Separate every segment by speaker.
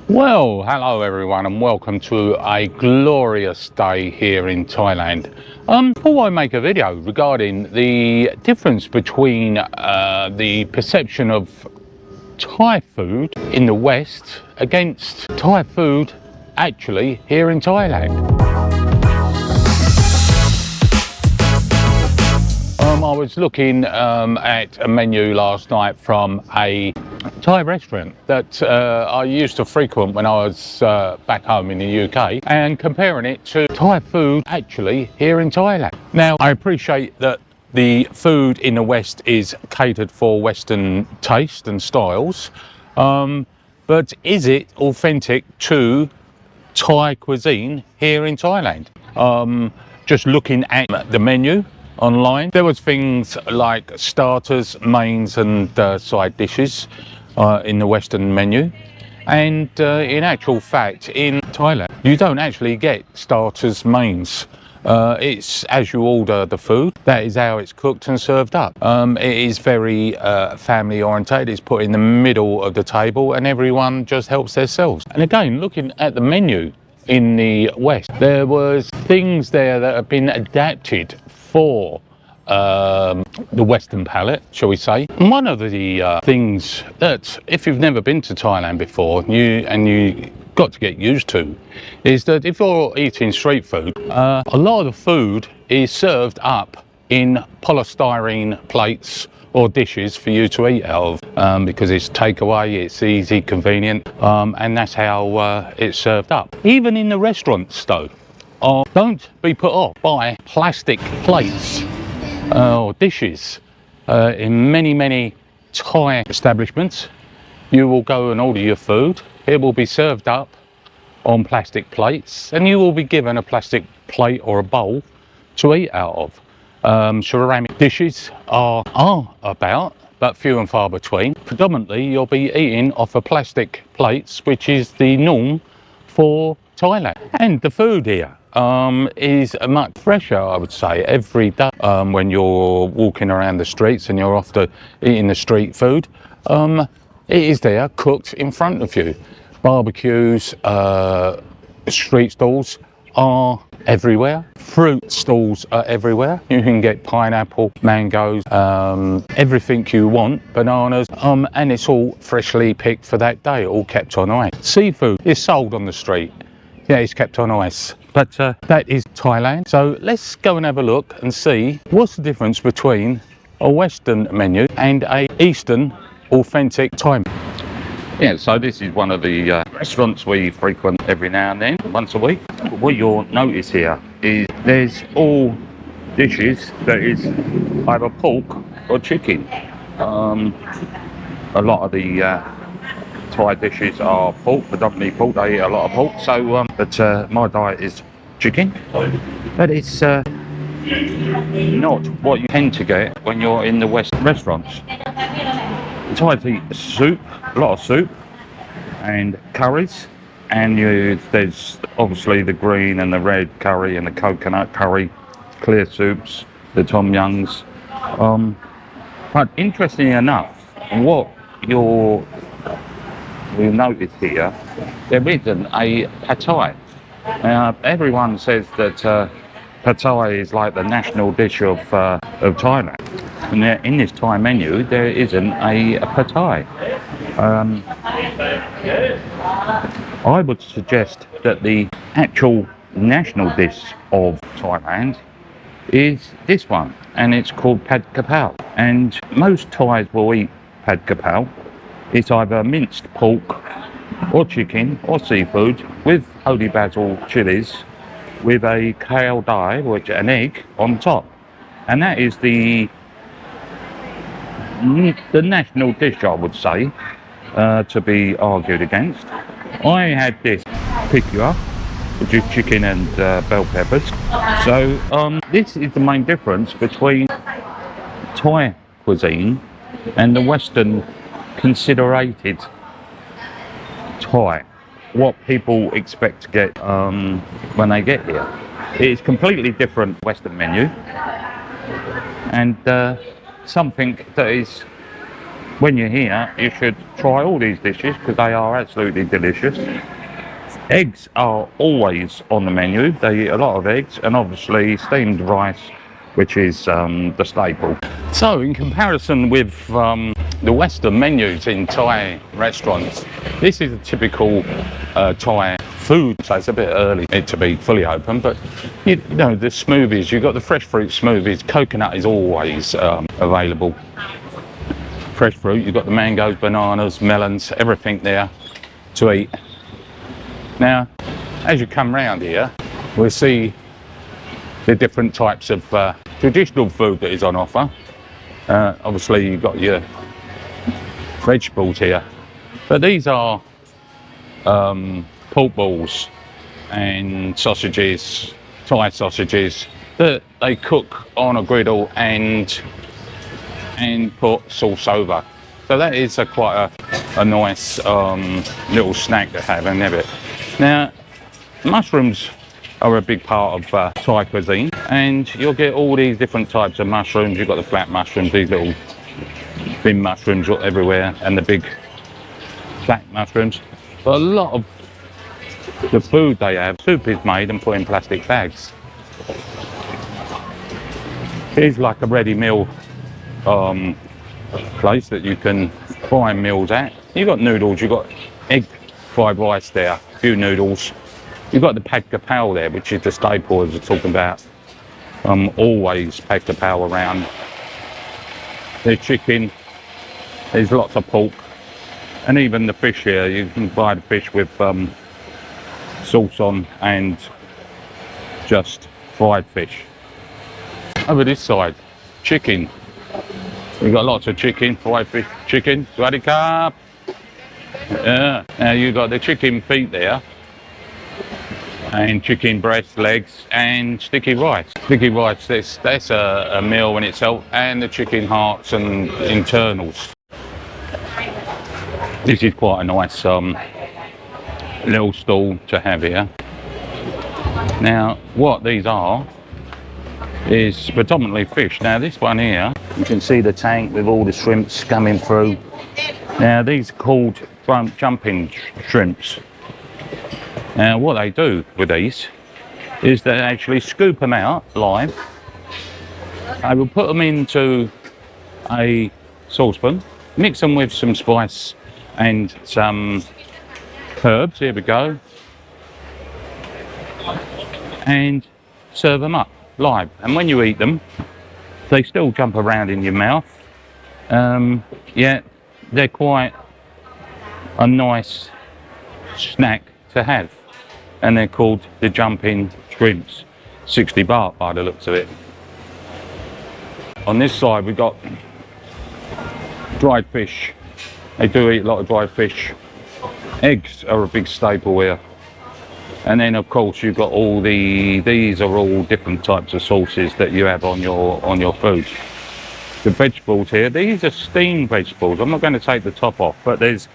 Speaker 1: Well, hello everyone and welcome to a glorious day here in Thailand. Thought I'd make a video regarding the difference between the perception of Thai food in the West against Thai food actually here in Thailand. I was looking at a menu last night from a Thai restaurant that I used to frequent when I was back home in the UK, and comparing it to Thai food actually here in Thailand. Now, I appreciate that the food in the West is catered for Western taste and styles, but is it authentic to Thai cuisine here in Thailand? Just looking at the menu online, there was things like starters, mains and side dishes in the Western menu, and in actual fact in Thailand you don't actually get starters, mains. It's as you order the food, that is how it's cooked and served up. It is very family orientated. It's put in the middle of the table and everyone just helps themselves. And again, looking at the menu in the West, there was things there that have been adapted for the Western palate, shall we say. And one of the things that, if you've never been to Thailand before, you got to get used to, is that if you're eating street food, a lot of the food is served up in polystyrene plates or dishes for you to eat out of, because it's takeaway, it's easy, convenient, and that's how it's served up. Even in the restaurants though, don't be put off by plastic plates or dishes. In many Thai establishments, you will go and order your food. It will be served up on plastic plates, and you will be given a plastic plate or a bowl to eat out of. Ceramic dishes are about, but few and far between. Predominantly, you'll be eating off of plastic plates, which is the norm for Thailand. And the food here is much fresher, I would say, every day. When you're walking around the streets and you're after eating the street food, it is there cooked in front of you. Barbecues, street stalls are everywhere. Fruit stalls are everywhere. You can get pineapple, mangoes, everything you want, bananas, and it's all freshly picked for that day, all kept on ice. Seafood is sold on the street. Yeah, it's kept on ice. But that is Thailand. So let's go and have a look and see what's the difference between a Western menu and a Eastern authentic Thai menu. Yeah, so this is one of the restaurants we frequent every now and then, once a week. What you'll notice here is there's all dishes that is either pork or chicken. A lot of the Thai dishes are pork, predominantly pork. They eat a lot of pork, so but my diet is chicken. But it's not what you tend to get when you're in the West restaurants. Thais eat soup, a lot of soup and curries, and there's obviously the green and the red curry and the coconut curry, clear soups, the tom yums. But interestingly enough, what you'll notice here, there isn't a pad thai. Everyone says that pad thai is like the national dish of Thailand. And in this Thai menu, there isn't a pad thai. I would suggest that the actual national dish of Thailand is this one, and it's called pad kapao. And most Thais will eat pad kapao. It's either minced pork or chicken or seafood with holy basil chilies with a kale dai, which is an egg on top. And that is the national dish, I would say, to be argued against. I had this pickua, which is chicken and bell peppers. So this is the main difference between Thai cuisine and the Western considerated Thai, what people expect to get when they get here. It is completely different Western menu, and something that is when you're here, you should try all these dishes because they are absolutely delicious. Eggs are always on the menu. They eat a lot of eggs, and obviously steamed rice, which is the staple. So in comparison with the Western menus in Thai restaurants, this is a typical Thai food. So it's a bit early to be fully open, but you know, the smoothies, you've got the fresh fruit smoothies. Coconut is always available. Fresh fruit, you've got the mangoes, bananas, melons, everything there to eat. Now, as you come round here, we'll see the different types of traditional food that is on offer. Obviously, you've got your vegetables here, but these are pork balls and sausages, Thai sausages, that they cook on a griddle and put sauce over. So that is quite a nice little snack to have and have it. Now, mushrooms are a big part of Thai cuisine, and you'll get all these different types of mushrooms. You've got the flat mushrooms, these little thin mushrooms everywhere, and the big flat mushrooms. But a lot of the food they have, soup is made and put in plastic bags. Here's like a ready meal place that you can buy meals at. You've got noodles, you've got egg fried rice there, a few noodles. You've got the pad kapow there, which is the staple as we're talking about. Always pad kapow around. There's chicken, there's lots of pork, and even the fish here, you can buy the fish with sauce on and just fried fish. Over this side, chicken. We've got lots of chicken, fried fish, chicken, swaddy carp. Yeah, now you've got the chicken feet there, and chicken breast, legs, and sticky rice. Sticky rice, that's a meal in itself, and the chicken hearts and internals. This is quite a nice little stall to have here. Now, what these are is predominantly fish. Now, this one here, you can see the tank with all the shrimps coming through. Now, these are called jumping shrimps. Now, what they do with these is they actually scoop them out live. They will put them into a saucepan, mix them with some spice and some herbs, here we go, and serve them up live. And when you eat them, they still jump around in your mouth. Yeah, they're quite a nice snack to have, and they're called the jumping shrimps. 60 baht by the looks of it. On this side we've got dried fish. They do eat a lot of dried fish. Eggs are a big staple here, and then of course you've got all these are all different types of sauces that you have on your food. The vegetables here, these are steamed vegetables. I'm not going to take the top off, but there's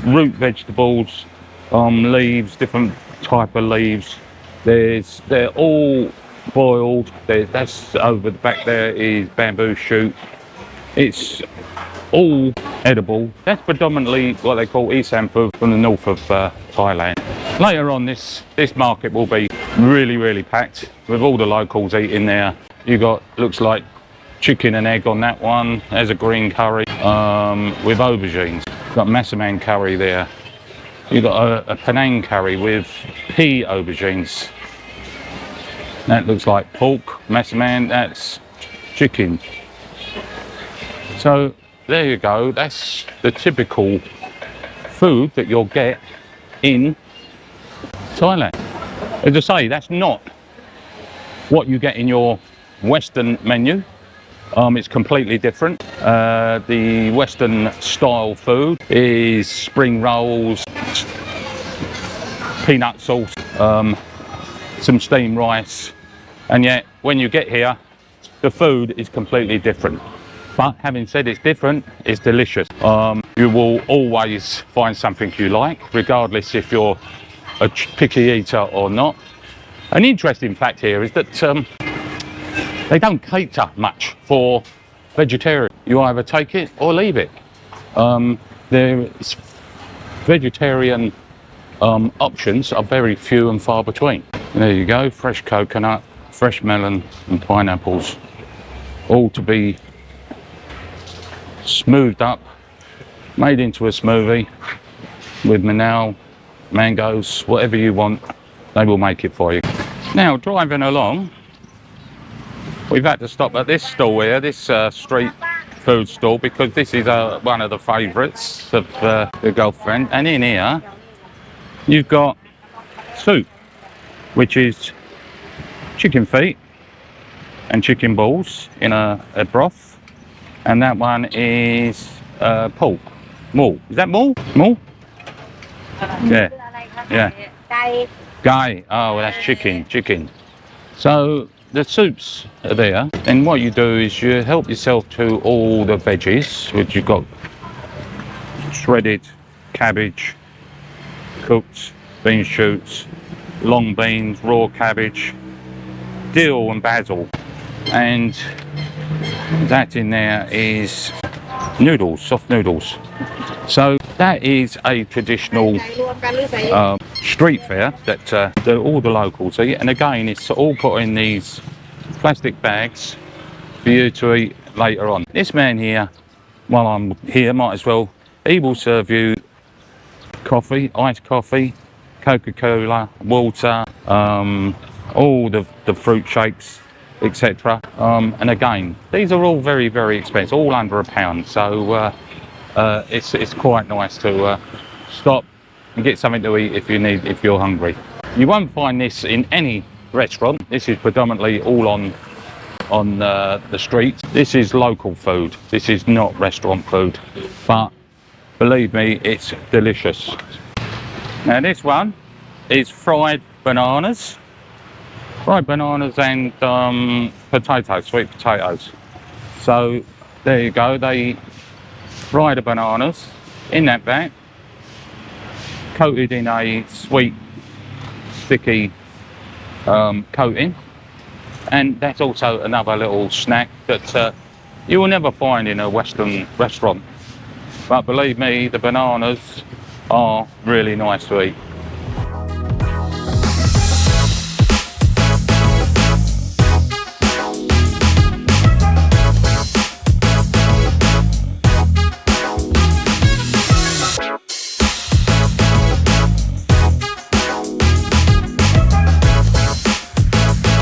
Speaker 1: root vegetables, leaves, different type of leaves. They're all boiled. That's over the back there is bamboo shoot. It's all edible. That's predominantly what they call Isam food from the north of Thailand. Later on, this market will be really packed with all the locals eating there. You got, looks like chicken and egg on that one. There's a green curry with aubergines. Got massaman curry there. You've got a Penang curry with pea aubergines. That looks like pork, massaman, that's chicken. So there you go, that's the typical food that you'll get in Thailand. As I say, that's not what you get in your Western menu. It's completely different. The Western style food is spring rolls, peanut sauce, some steamed rice, and yet when you get here, the food is completely different. But having said it's different, it's delicious. You will always find something you like, regardless if you're a picky eater or not. An interesting fact here is that they don't cater much for vegetarian. you either take it or leave it. There's vegetarian options are very few and far between. And there you go, fresh coconut, fresh melon and pineapples, all to be smoothed up, made into a smoothie with mangoes, whatever you want, they will make it for you. Now, driving along, we've had to stop at this stall here, this street food stall, because this is one of the favourites of the girlfriend. And in here, you've got soup, which is chicken feet and chicken balls in a broth. And that one is pork. Mul. Is that mul? Mul? Yeah. Yeah. Gai. Oh, well, that's chicken. So the soups are there. And what you do is you help yourself to all the veggies, which you've got shredded cabbage, cooked bean shoots, long beans, raw cabbage, dill and basil. And that in there is noodles, soft noodles. So that is a traditional street fair that all the locals eat. And again, it's all put in these plastic bags for you to eat later on. This man here, while I'm here, might as well, he will serve you coffee, iced coffee, Coca-Cola, water, all the fruit shakes, etc. And again, these are all very, very expensive, all under £1. So it's quite nice to stop and get something to eat if you're hungry. You won't find this in any restaurant. This is predominantly all on the streets. This is local food. This is not restaurant food, but believe me, it's delicious. Now this one is fried bananas and potatoes, sweet potatoes. So there you go, they fry the bananas in that vat, coated in a sweet, sticky coating. And that's also another little snack that you will never find in a Western restaurant. But believe me, the bananas are really nice to eat.